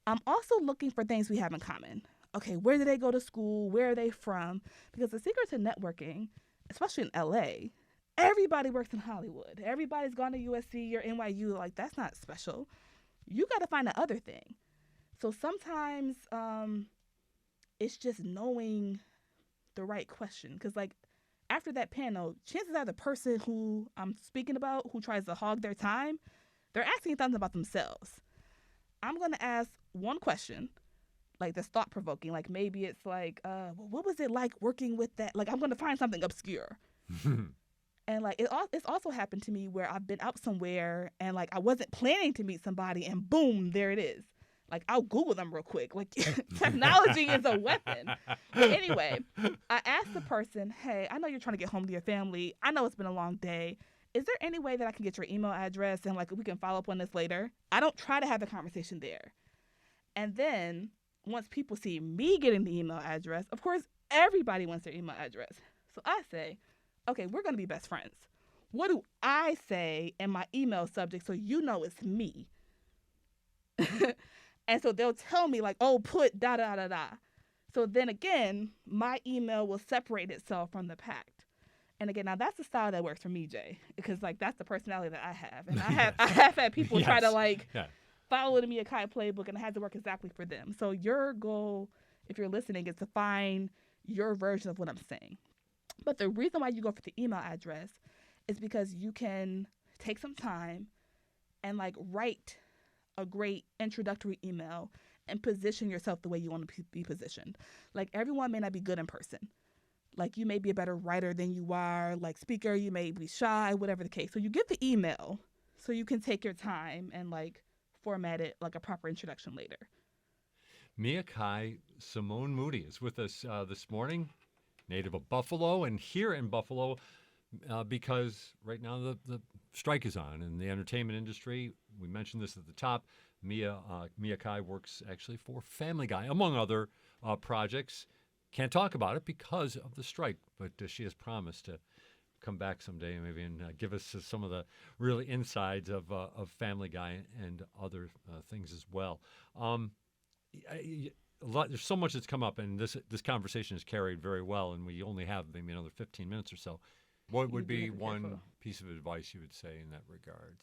I'm also looking for things we have in common. Okay, where did they go to school? Where are they from? Because the secret to networking, especially in LA, everybody works in Hollywood. Everybody's gone to USC or NYU. Like, that's not special. You got to find the other thing. So sometimes it's just knowing the right question. Because, like, after that panel, chances are the person who I'm speaking about, who tries to hog their time, they're asking something about themselves. I'm going to ask one question, like, that's thought-provoking. Like, maybe it's like, well, what was it like working with that? Like, I'm going to find something obscure. And like it's also happened to me where I've been out somewhere and like I wasn't planning to meet somebody and boom, there it is. Like I'll Google them real quick. Like technology is a weapon. But anyway, I asked the person, hey, I know you're trying to get home to your family. I know it's been a long day. Is there any way that I can get your email address and like we can follow up on this later? I don't try to have the conversation there. And then once people see me getting the email address, of course, everybody wants their email address. So I say, okay, we're going to be best friends. What do I say in my email subject so you know it's me? And so they'll tell me like, oh, put da da da da. So then again, my email will separate itself from the pact. And again, now that's the style that works for me, Jay, because like that's the personality that I have, and I have had people try to like follow the Mia Kai playbook, and it has to work exactly for them. So your goal, if you're listening, is to find your version of what I'm saying. But the reason why you go for the email address is because you can take some time and like write a great introductory email and position yourself the way you want to be positioned. Like everyone may not be good in person. Like you may be a better writer than you are, like speaker, you may be shy, whatever the case. So you get the email so you can take your time and like format it like a proper introduction later.
Mia Kai Simonne Moody is with us this morning, native of Buffalo, and here in Buffalo because right now the strike is on in the entertainment industry. We mentioned this at the top. Mia Kai works actually for Family Guy, among other projects. Can't talk about it because of the strike, but she has promised to come back someday maybe and give us some of the really insides of Family Guy and other things as well. There's so much that's come up, and this conversation is carried very well, and we only have maybe another 15 minutes or so. What would be one piece of advice you would say in that regards?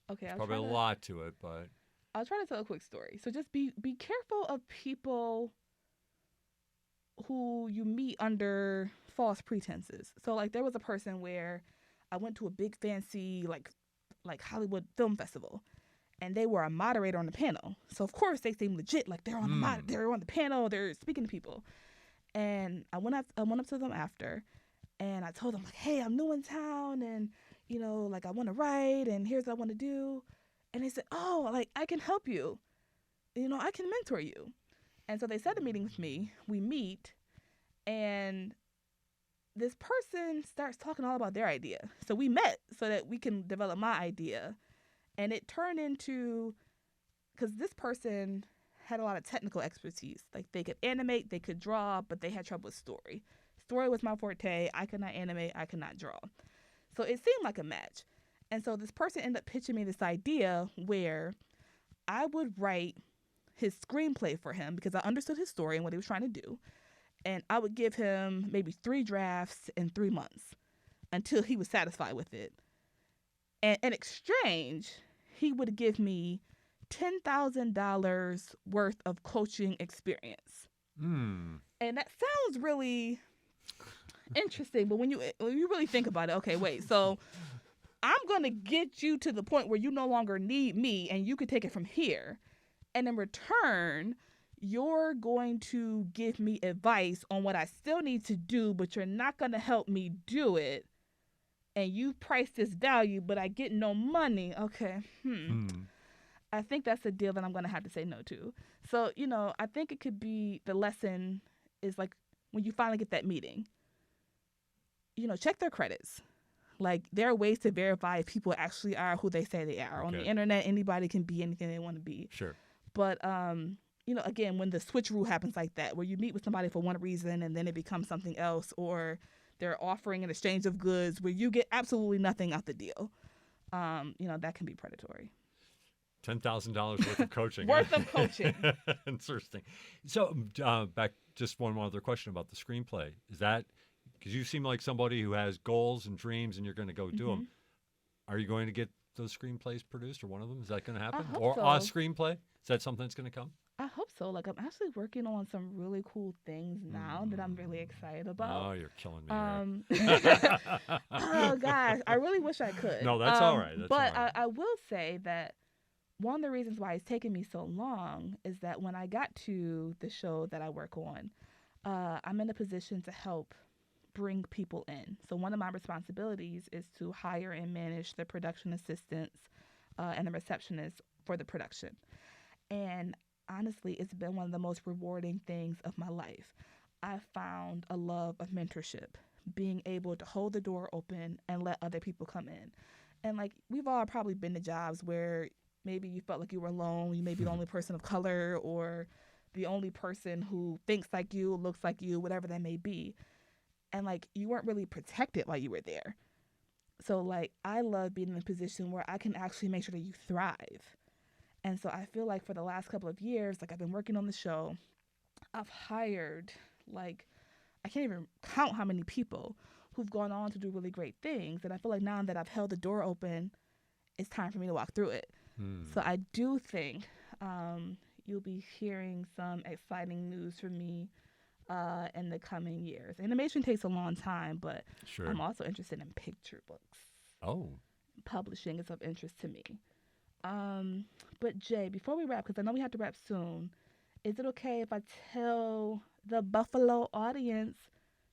Okay,
There's probably a lot to it, but
I'll try to tell a quick story. So just be careful of people who you meet under false pretenses. So like there was a person where I went to a big fancy like Hollywood film festival, and they were a moderator on the panel. So of course they seem legit, like they're on they're on the panel, they're speaking to people. And I went up to them after, and I told them like, hey, I'm new in town, and you know, like I want to write, and here's what I want to do. And they said, oh, like I can help you. You know, I can mentor you. And so they set a meeting with me. We meet, and this person starts talking all about their idea. So we met so that we can develop my idea. And it turned into, because this person had a lot of technical expertise. Like they could animate, they could draw, but they had trouble with story. Story was my forte. I could not animate, I could not draw. So it seemed like a match. And so this person ended up pitching me this idea where I would write his screenplay for him because I understood his story and what he was trying to do. And I would give him maybe 3 drafts in 3 months until he was satisfied with it. And in exchange, he would give me $10,000 worth of coaching experience. And that sounds really interesting, but when you really think about it, okay, wait, so I'm going to get you to the point where you no longer need me and you can take it from here. And in return, you're going to give me advice on what I still need to do, but you're not going to help me do it. And you price this value, but I get no money. Okay. I think that's a deal that I'm going to have to say no to. So, you know, I think it could be the lesson is like when you finally get that meeting, you know, check their credits. Like there are ways to verify if people actually are who they say they are. Okay. On the internet, anybody can be anything they want to be.
Sure.
But, you know, again, when the switch rule happens like that, where you meet with somebody for one reason and then it becomes something else, or they're offering an exchange of goods where you get absolutely nothing out the deal, you know, that can be predatory.
$10,000 worth of coaching.
Worth of coaching.
Interesting. So back, just one other question about the screenplay. Is that, because you seem like somebody who has goals and dreams and you're going to go do them. Are you going to get those screenplays produced, or one of them? Is that going to happen? Or
so.
A screenplay? Is that something that's going to come?
I hope so. Like, I'm actually working on some really cool things now that I'm really excited about.
Oh, you're killing me
here. Oh, gosh. I really wish I could.
No, that's all right. That's
but
all right.
I will say that one of the reasons why it's taken me so long is that when I got to the show that I work on, I'm in a position to help bring people in. So one of my responsibilities is to hire and manage the production assistants and the receptionists for the production. And honestly, it's been one of the most rewarding things of my life. I found a love of mentorship, being able to hold the door open and let other people come in. And like, we've all probably been to jobs where maybe you felt like you were alone, you may be the only person of color or the only person who thinks like you, looks like you, whatever that may be. And like, you weren't really protected while you were there. So like, I love being in a position where I can actually make sure that you thrive. And so I feel like for the last couple of years, like I've been working on the show, I've hired like, I can't even count how many people who've gone on to do really great things. And I feel like now that I've held the door open, it's time for me to walk through it. So I do think you'll be hearing some exciting news from me in the coming years. Animation takes a long time, but
Sure.
I'm also interested in picture books.
Oh,
Publishing is of interest to me. But Jay, before we wrap, because I know we have to wrap soon, is it okay if I tell the Buffalo audience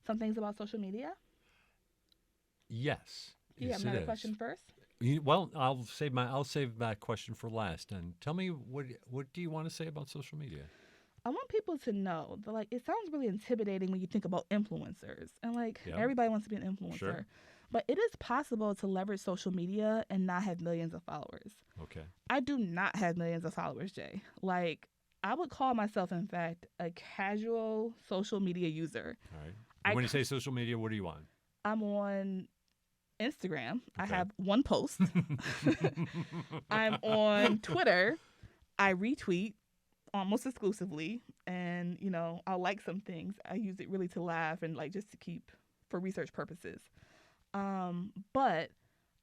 some things about social media?
yes.
You
Yes,
have another
it is.
question first?
Well, I'll save that question for last. And tell me, what do you want to say about social media?
I want people to know that, like, it sounds really intimidating when you think about influencers. And, like,
Yeah.
everybody wants to be an influencer.
Sure.
But it is possible to leverage social media and not have millions of followers.
Okay.
I do not have millions of followers, Jay. Like, I would call myself, in fact, a casual social media user.
All right. And when you say social media, what do you want?
I'm on Instagram. I
Okay.
have one post. I'm on Twitter. I retweet almost exclusively. And, you know, I'll like some things. I use it really to laugh and, like, just to keep for research purposes. But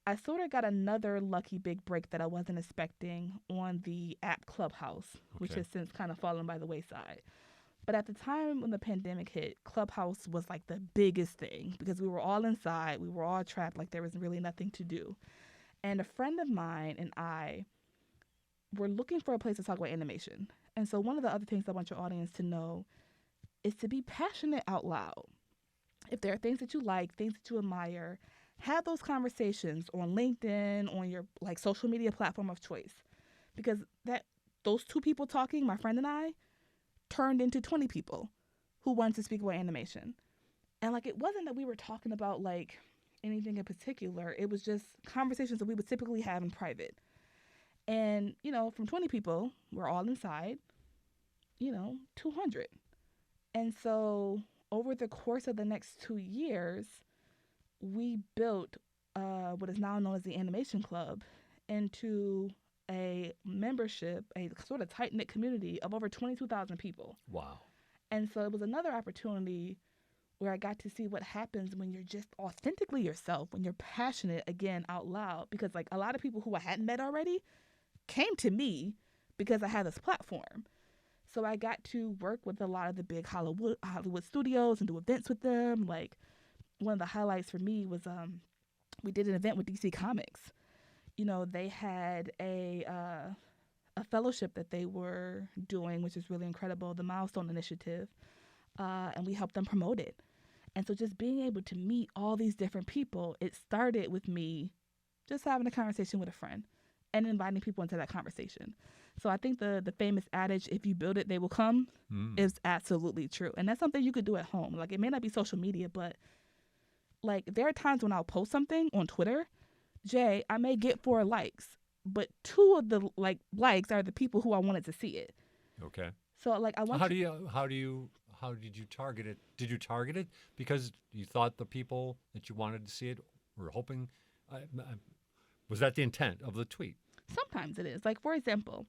I sort of got another lucky big break that I wasn't expecting on the app Clubhouse, which
Okay.
has since kind of fallen by the wayside. But at the time when the pandemic hit, Clubhouse was like the biggest thing because we were all inside. We were all trapped, like there was really nothing to do. And a friend of mine and I were looking for a place to talk about animation. And so one of the other things I want your audience to know is to be passionate out loud. If there are things that you like, things that you admire, have those conversations on LinkedIn, on your like social media platform of choice. Because those two people talking, my friend and I, turned into 20 people who wanted to speak about animation. And like, it wasn't that we were talking about like anything in particular. It was just conversations that we would typically have in private. And, you know, from 20 people, we're all inside, 200. And so over the course of the next 2 years, we built what is now known as the Animation Club into a membership, a sort of tight-knit community of over 22,000 people.
Wow.
And so it was another opportunity where I got to see what happens when you're just authentically yourself, when you're passionate, again, out loud. Because like a lot of people who I hadn't met already came to me because I had this platform. So I got to work with a lot of the big Hollywood studios and do events with them. Like one of the highlights for me was we did an event with DC Comics. You know, they had a fellowship that they were doing, which is really incredible, the Milestone Initiative, and we helped them promote it. And so just being able to meet all these different people, it started with me just having a conversation with a friend and inviting people into that conversation. So I think the famous adage, if you build it, they will come, is absolutely true. And that's something you could do at home. Like, it may not be social media, but like there are times when I'll post something on Twitter, Jay, I may get 4 likes, but 2 of the likes are the people who I wanted to see it.
Okay.
So like I want
How did you target it? Did you target it because you thought the people that you wanted to see it were hoping? Was that the intent of the tweet?
Sometimes it is. Like, for example,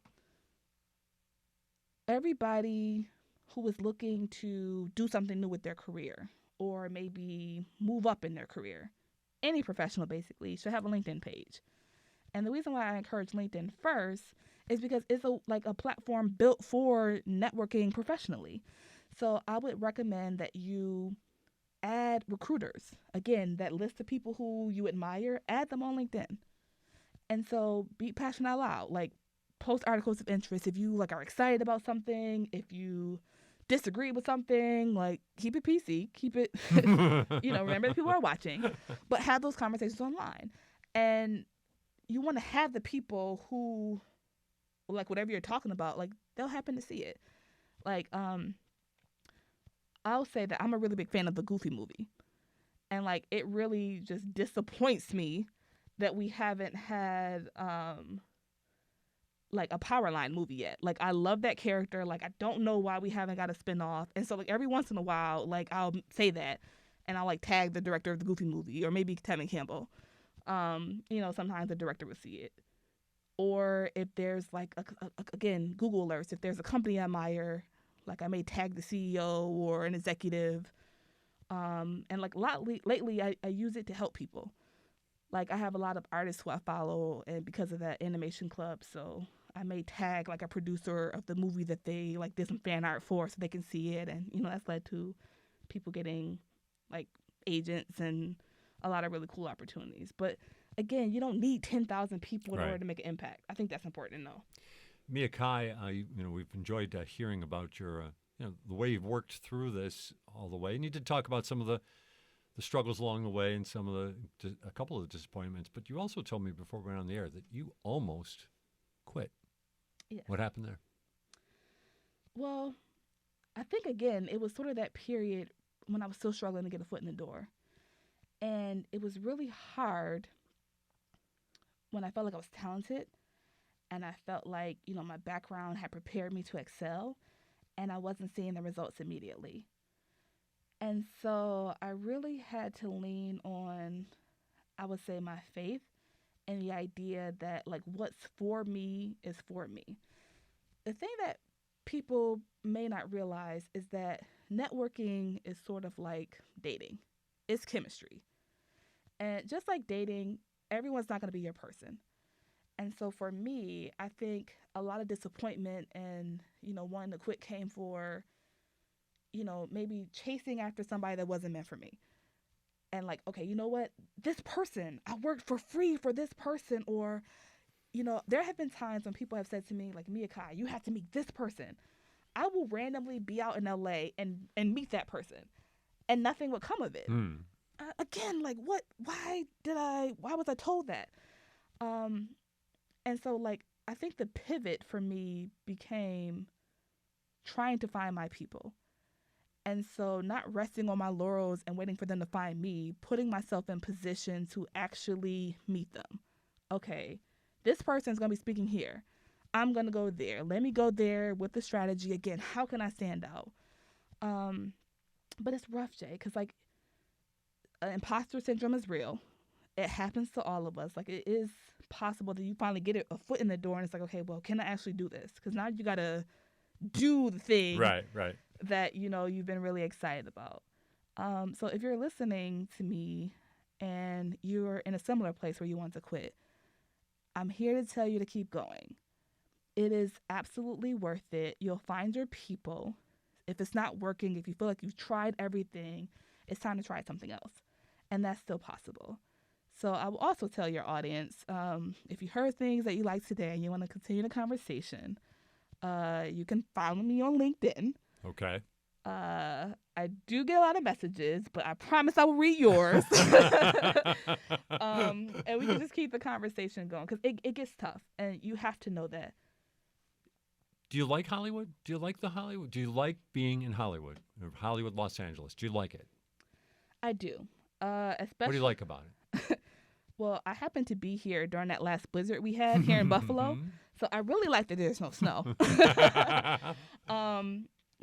everybody who is looking to do something new with their career or maybe move up in their career, any professional basically, should have a LinkedIn page. And the reason why I encourage LinkedIn first is because it's a platform built for networking professionally. So I would recommend that you add recruiters. Again, that list of people who you admire, add them on LinkedIn. And so be passionate out loud. Like, post articles of interest. If you are excited about something, if you disagree with something, like, keep it PC, keep it, remember that people are watching, but have those conversations online. And you want to have the people who, like, whatever you're talking about, like, they'll happen to see it. Like, I'll say that I'm a really big fan of the Goofy movie. And, like, it really just disappoints me that we haven't had, like, a Powerline movie yet. Like, I love that character. Like, I don't know why we haven't got a spinoff. And so, like, every once in a while, like, I'll say that, and I'll, like, tag the director of the Goofy movie, or maybe Tevin Campbell. Sometimes the director would see it. Or if there's, like, again, Google alerts, if there's a company I admire, like, I may tag the CEO or an executive. And, like, lately, I use it to help people. Like, I have a lot of artists who I follow, and because of that, animation club, so I may tag, like, a producer of the movie that they, like, did some fan art for, so they can see it. And, that's led to people getting, like, agents and a lot of really cool opportunities. But, again, you don't need 10,000 people in order to make an impact. I think that's important to know.
Mia Kai, we've enjoyed hearing about your, the way you've worked through this all the way. And you did talk about some of the struggles along the way and a couple of the disappointments. But you also told me before we went on the air that you almost quit.
Yes.
What happened there?
Well, I think, again, it was sort of that period when I was still struggling to get a foot in the door. And it was really hard when I felt like I was talented and I felt like, my background had prepared me to excel, and I wasn't seeing the results immediately. And so I really had to lean on, I would say, my faith and the idea that, like, what's for me is for me. The thing that people may not realize is that networking is sort of like dating. It's chemistry. And just like dating, everyone's not going to be your person. And so for me, I think a lot of disappointment and, wanting to quit came for, maybe chasing after somebody that wasn't meant for me. And, like, okay, you know what? This person, I worked for free for this person. Or, there have been times when people have said to me, like, Mia Kai, you have to meet this person. I will randomly be out in LA and meet that person, and nothing would come of it. Again, like, why was I told that? And so, like, I think the pivot for me became trying to find my people. And so not resting on my laurels and waiting for them to find me, putting myself in position to actually meet them. Okay, this person's going to be speaking here. I'm going to go there. Let me go there with the strategy. Again, how can I stand out? But it's rough, Jay, because, like, imposter syndrome is real. It happens to all of us. Like, it is possible that you finally get a foot in the door and it's like, okay, well, can I actually do this? Because now you got to do the thing that, you've been really excited about. So if you're listening to me and you're in a similar place where you want to quit, I'm here to tell you to keep going. It is absolutely worth it. You'll find your people. If it's not working, if you feel like you've tried everything, it's time to try something else. And that's still possible. So I will also tell your audience, if you heard things that you like today and you want to continue the conversation, you can follow me on LinkedIn.
Okay.
I do get a lot of messages, but I promise I will read yours. And we can just keep the conversation going because it gets tough, and you have to know that.
Do you like Hollywood? Do you like the Hollywood? Do you like being in Hollywood, or Hollywood, Los Angeles? Do you like it?
I do. Especially.
What do you like about it?
Well, I happened to be here during that last blizzard we had here in Buffalo, so I really like that there's no snow.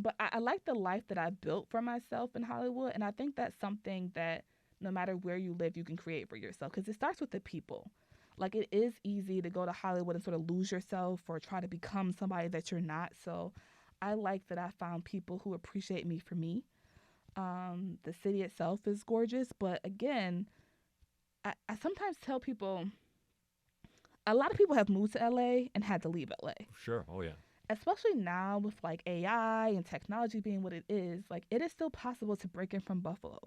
But I like the life that I built for myself in Hollywood, and I think that's something that no matter where you live, you can create for yourself because it starts with the people. Like, it is easy to go to Hollywood and sort of lose yourself or try to become somebody that you're not. So I like that I found people who appreciate me for me. The city itself is gorgeous, but again, I sometimes tell people, a lot of people have moved to LA and had to leave LA.
Sure. Oh, yeah.
Especially now with, like, AI and technology being what it is, like, it is still possible to break in from Buffalo.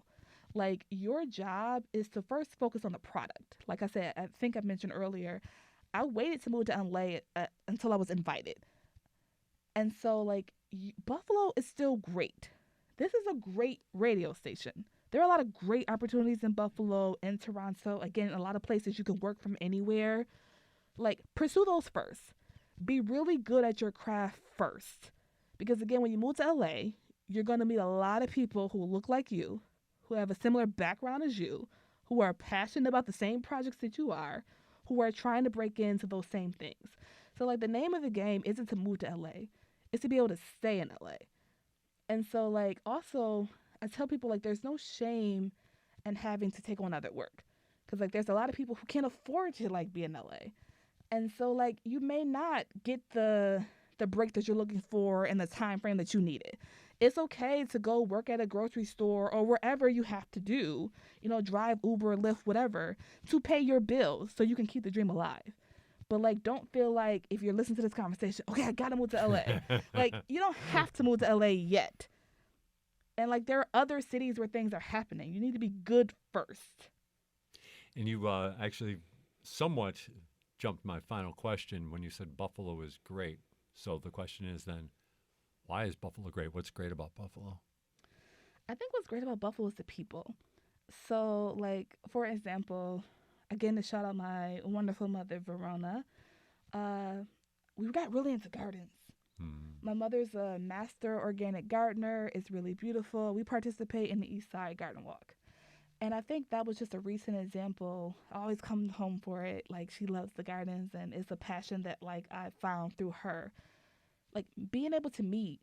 Like, your job is to first focus on the product. Like I said, I think I mentioned earlier, I waited to move to LA until I was invited. And so, like, Buffalo is still great. This is a great radio station. There are a lot of great opportunities in Buffalo and Toronto. Again, a lot of places you can work from anywhere. Like, pursue those first. Be really good at your craft first. Because, again, when you move to LA, you're going to meet a lot of people who look like you, who have a similar background as you, who are passionate about the same projects that you are, who are trying to break into those same things. So, like, the name of the game isn't to move to LA. It's to be able to stay in LA. And so, like, also, I tell people, like, there's no shame in having to take on other work. Because, like, there's a lot of people who can't afford to, like, be in LA. And so, like, you may not get the break that you're looking for in the time frame that you need it. It's okay to go work at a grocery store or wherever you have to do, drive Uber, Lyft, whatever, to pay your bills so you can keep the dream alive. But, like, don't feel like if you're listening to this conversation, okay, I got to move to LA. Like, you don't have to move to LA yet. And, like, there are other cities where things are happening. You need to be good first.
And you actually somewhat jumped my final question when you said Buffalo is great. So the question is then, why is Buffalo great? What's great about Buffalo?
I think what's great about Buffalo is the people. So, like, for example, again, to shout out my wonderful mother, Verona, we got really into gardens. My mother's a master organic gardener. It's really beautiful. We participate in the East Side Garden Walk. And I think that was just a recent example. I always come home for it. Like, she loves the gardens, and it's a passion that, like, I found through her. Like, being able to meet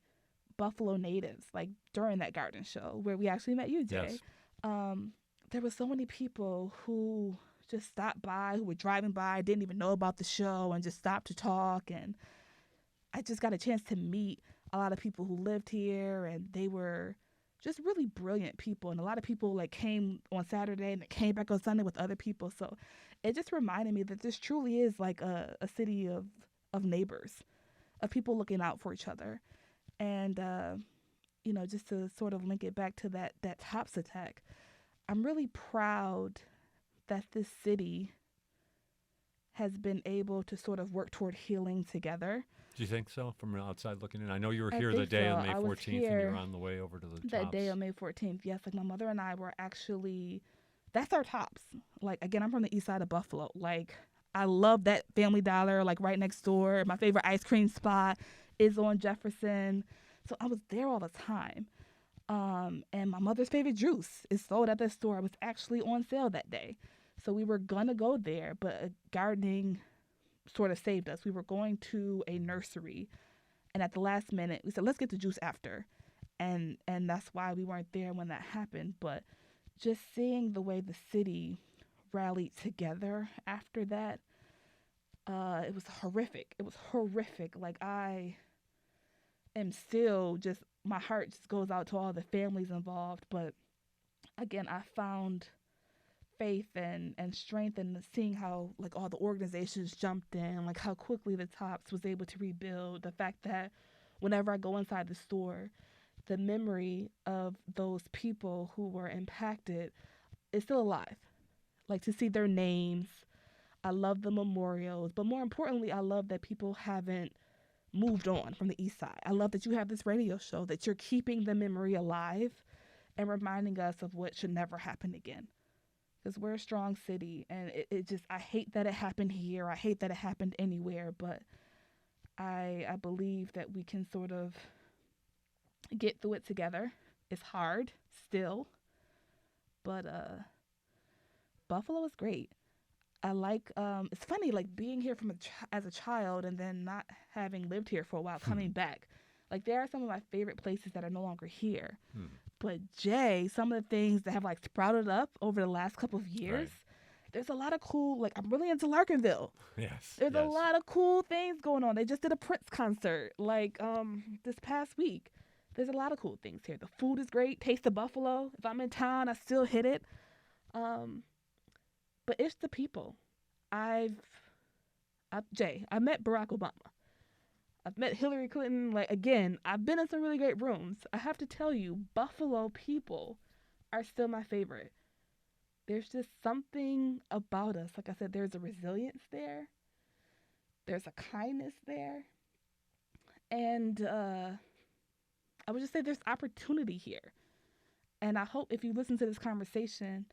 Buffalo natives, like, during that garden show where we actually met you, Jay.
Yes.
There were so many people who just stopped by, who were driving by, didn't even know about the show, and just stopped to talk. And I just got a chance to meet a lot of people who lived here, and they were just really brilliant people. And a lot of people, like, came on Saturday and they came back on Sunday with other people. So it just reminded me that this truly is like a city of neighbors, of people looking out for each other. And, just to sort of link it back to that Tops attack, I'm really proud that this city has been able to sort of work toward healing together.
Do you think so, from an outside looking in? I know you were here the day on May 14th, and you were on the way over to the Tops.
That day on May 14th, yes. Like, my mother and I were actually, that's our Tops. Like, again, I'm from the east side of Buffalo. Like, I love that Family Dollar, like, right next door. My favorite ice cream spot is on Jefferson. So I was there all the time. And my mother's favorite juice is sold at that store. It was actually on sale that day. So we were going to go there, but gardening sort of saved us. We were going to a nursery, and at the last minute, we said, let's get the juice after. And that's why we weren't there when that happened. But just seeing the way the city rallied together after that, it was horrific. It was horrific. Like, I am still just, my heart just goes out to all the families involved. But again, I found faith and strength in seeing how, like, all the organizations jumped in, like how quickly the Tops was able to rebuild. The fact that whenever I go inside the store, the memory of those people who were impacted is still alive. Like, to see their names, I love the memorials, but more importantly, I love that people haven't moved on from the east side. I love that you have this radio show, that you're keeping the memory alive and reminding us of what should never happen again. Because we're a strong city, and it just, I hate that it happened here. I hate that it happened anywhere, but I believe that we can sort of get through it together. It's hard still, but Buffalo is great. I like, it's funny, like, being here from as a child and then not having lived here for a while, coming back. Like, there are some of my favorite places that are no longer here. But Jay, some of the things that have, like, sprouted up over the last couple of years, there's a lot of cool, like, I'm really into Larkinville.
Yes.
There's a lot of cool things going on. They just did a Prince concert, like, this past week. There's a lot of cool things here. The food is great. Taste of Buffalo. If I'm in town, I still hit it. But it's the people. Jay, I met Barack Obama. I've met Hillary Clinton. Like, again, I've been in some really great rooms. I have to tell you, Buffalo people are still my favorite. There's just something about us. Like I said, there's a resilience there. There's a kindness there. And I would just say there's opportunity here. And I hope if you listen to this conversation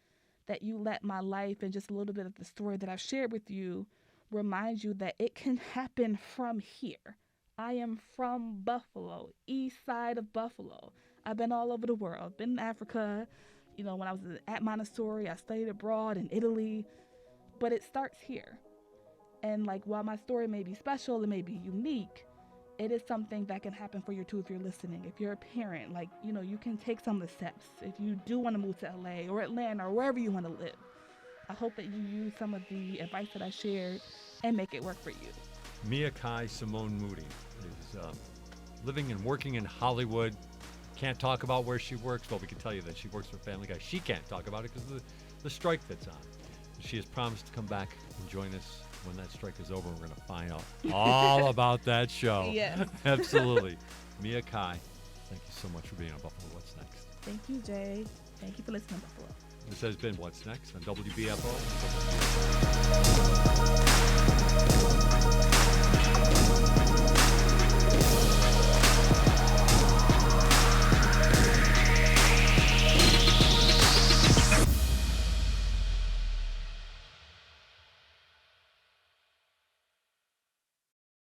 that you let my life and just a little bit of the story that I've shared with you remind you that it can happen from here. I am from Buffalo, east side of Buffalo. I've been all over the world, been in Africa. You know, when I was at Montessori, I studied abroad in Italy. But it starts here. And like, while my story may be special, it may be unique, it is something that can happen for you too if you're listening. If you're a parent, like, you know, you can take some of the steps. If you do want to move to LA or Atlanta or wherever you want to live, I hope that you use some of the advice that I shared and make it work for you.
Mia Kai Simonne Moody is living and working in Hollywood. Can't talk about where she works, but we can tell you that she works for Family Guy. She can't talk about it because of the strike that's on. She has promised to come back and join us when that strike is over. We're going to find out all about that show.
Yes.
Absolutely. Mia Kai, thank you so much for being on Buffalo What's Next.
Thank you, Jay. Thank you for listening to Buffalo.
This has been What's Next on WBFO.